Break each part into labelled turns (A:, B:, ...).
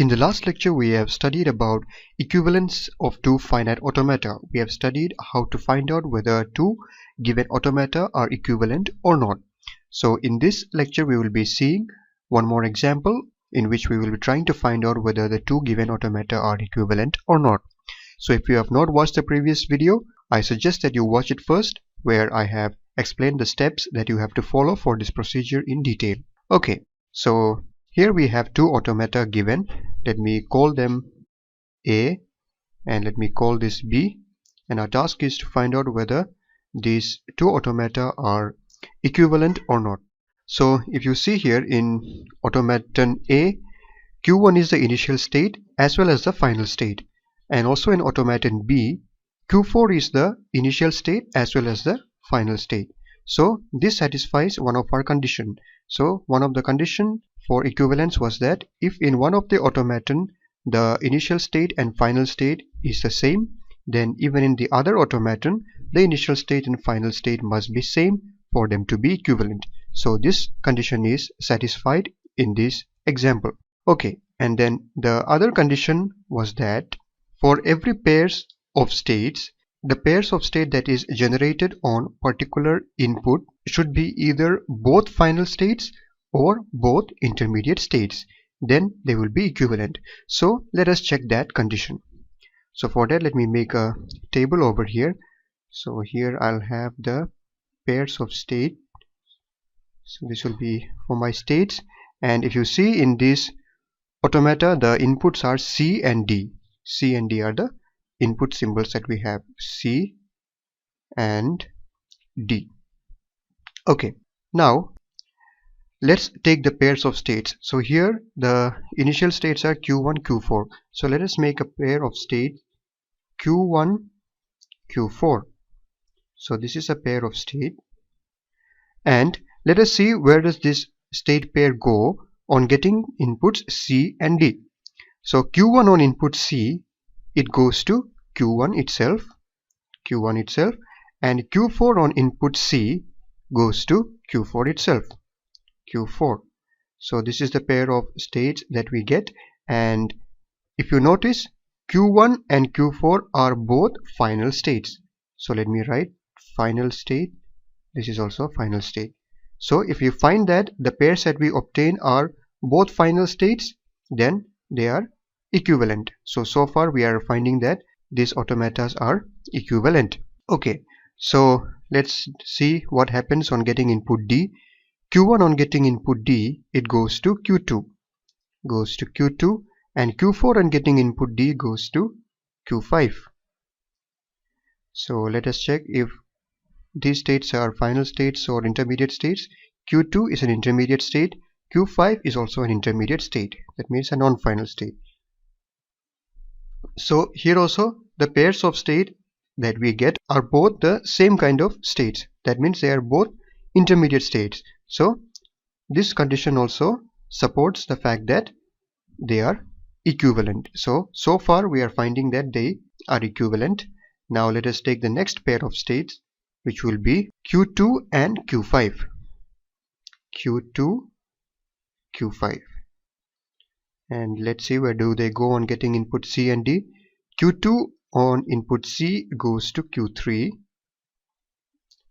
A: In the last lecture, we have studied about equivalence of two finite automata. We have studied how to find out whether two given automata are equivalent or not. So in this lecture, we will be seeing one more example in which we will be trying to find out whether the two given automata are equivalent or not. So if you have not watched the previous video, I suggest that you watch it first, where I have explained the steps that you have to follow for this procedure in detail. Okay, so here we have two automata given. Let me call them A and let me call this B, and our task is to find out whether these two automata are equivalent or not. So if you see here in automaton A, Q1 is the initial state as well as the final state, and also in automaton B, Q4 is the initial state as well as the final state. So this satisfies one of our condition. So one of the condition for equivalence was that if in one of the automaton the initial state and final state is the same, then even in the other automaton the initial state and final state must be same for them to be equivalent. So this condition is satisfied in this example. Okay, and then the other condition was that for every pairs of states, the pairs of state that is generated on particular input should be either both final states or both intermediate states. Then they will be equivalent. So let us check that condition. So for that, let me make a table over here. So here I'll have the pairs of state. So this will be for my states, and if you see in this automata, the inputs are C and D. C and D are the input symbols that we have, C and D. Okay, now let's take the pairs of states. So here the initial states are Q1, Q4. So let us make a pair of states Q1, Q4. So this is a pair of state, and let us see where does this state pair go on getting inputs C and D. So Q1 on input C, it goes to Q1 itself, and Q4 on input C goes to Q4 itself, Q4. So this is the pair of states that we get, and if you notice, Q1 and Q4 are both final states. So let me write final state. This is also final state. So if you find that the pairs that we obtain are both final states, then they are equivalent. So far we are finding that these automatas are equivalent. Okay, so let's see what happens on getting input D. Q1 on getting input D, it goes to Q2, and Q4 on getting input D goes to Q5. So let us check if these states are final states or intermediate states. Q2 is an intermediate state, Q5 is also an intermediate state, that means a non-final state. So here also the pairs of state that we get are both the same kind of states, that means they are both intermediate states. So this condition also supports the fact that they are equivalent. So far we are finding that they are equivalent. Now let us take the next pair of states, which will be Q2 and Q5. Q2, Q5. And let's see where do they go on getting input C and D. Q2 on input C goes to Q3,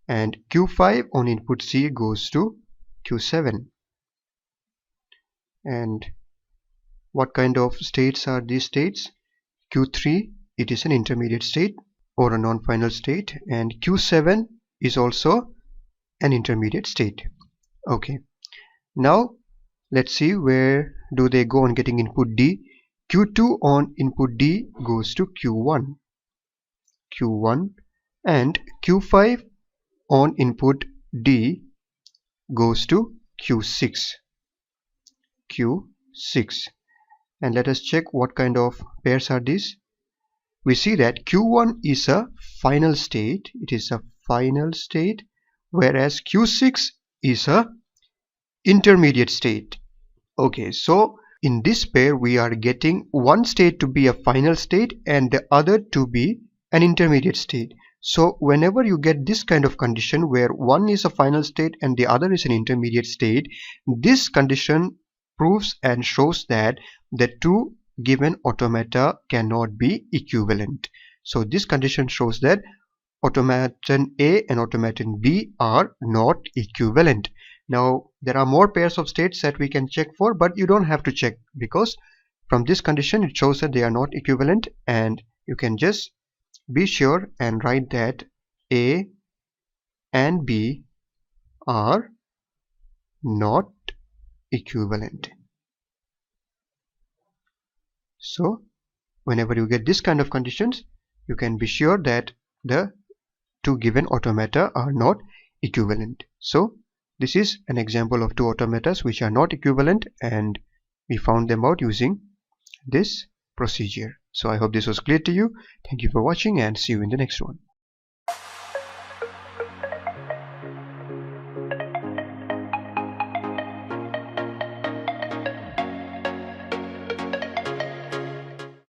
A: and Q5 on input C goes to Q7. And what kind of states are these states? Q3, it is an intermediate state or a non-final state, and Q7 is also an intermediate state. Okay, now let's see where do they go on getting input D. Q2 on input D goes to Q1, and Q5 on input D goes to Q6. And let us check what kind of pairs are these. We see that Q1 is a final state, whereas Q6 is a intermediate state. Okay, so in this pair we are getting one state to be a final state and the other to be an intermediate state. So whenever you get this kind of condition where one is a final state and the other is an intermediate state, this condition proves and shows that the two given automata cannot be equivalent. So this condition shows that automaton A and automaton B are not equivalent. Now there are more pairs of states that we can check for, but you don't have to check, because from this condition it shows that they are not equivalent, and you can just be sure and write that A and B are not equivalent. So whenever you get this kind of conditions, you can be sure that the two given automata are not equivalent. So this is an example of two automatas which are not equivalent, and we found them out using this procedure. So I hope this was clear to you. Thank you for watching, and see you in the next one.